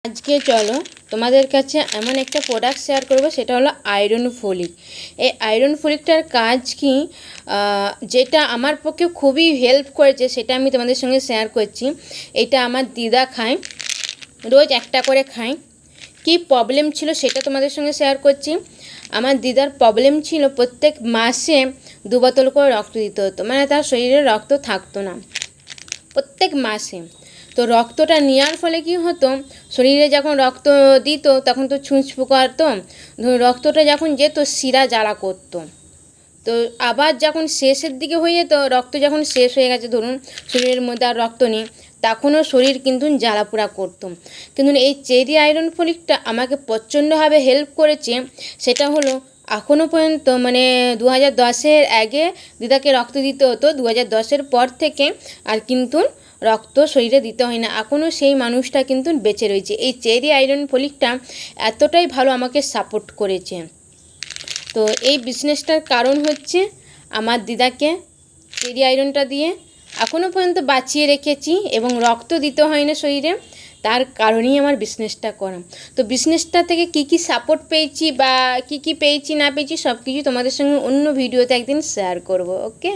আজকে চলো তোমাদের কাছে এমন একটা প্রোডাক্ট শেয়ার করব, সেটা হলো আয়রন ফলিক। এই আয়রন ফলিকটার কাজ কি, যেটা আমার পক্ষে খুবই হেল্প করেছে সেটা আমি তোমাদের সঙ্গে শেয়ার করছি। এটা আমার দিদা খায়, রোজ একটা করে খায়। কি প্রবলেম ছিল সেটা তোমাদের সঙ্গে শেয়ার করছি। আমার দিদার প্রবলেম ছিল প্রত্যেক মাসে 2 বোতল করে রক্ত দিতে হতো, মানে তার শরীরে রক্ত থাকতো না প্রত্যেক মাসে। তো রক্তটা নেওয়ার ফলে কি হতো, শরীরে যখন রক্ত দিত তখন তো ছুঁচ ফুকাতো, রক্তটা যখন যেত শিরা জ্বালা করতো। তো আবার যখন শেষের দিকে হয়ে যেত, রক্ত যখন শেষ হয়ে গেছে, ধরুন শরীরের মধ্যে আর রক্ত নেই, তখনও শরীর কিন্তু জ্বালাপোড়া করতো। কিন্তু এই চেরি আয়রন ফলিকটা আমাকে প্রচণ্ডভাবে হেল্প করেছে। সেটা হলো এখনও পর্যন্ত, মানে 2010-এর আগে দিদাকে রক্ত দিতে হতো, 2010-এর পর থেকে আর কিন্তু রক্ত শরীরে দিতে হয় না। এখনও সেই মানুষটা কিন্তু বেঁচে রয়েছে। এই চেরি আয়রন ফলিকটা এতটাই ভালো আমাকে সাপোর্ট করেছে। তো এই বিজনেসটার কারণ হচ্ছে আমার দিদাকে চেরি আয়রনটা দিয়ে এখনও পর্যন্ত বাঁচিয়ে রেখেছি এবং রক্ত দিতে হয় না শরীরে, তার কারণেই আমার বিজনেসটা করা। তো বিজনেসটা থেকে কি কি সাপোর্ট পেয়েছি বা কি কি পেয়েছি না পেয়েছি সব কিছু তোমাদের সঙ্গে অন্য ভিডিওতে একদিন শেয়ার করব। ওকে।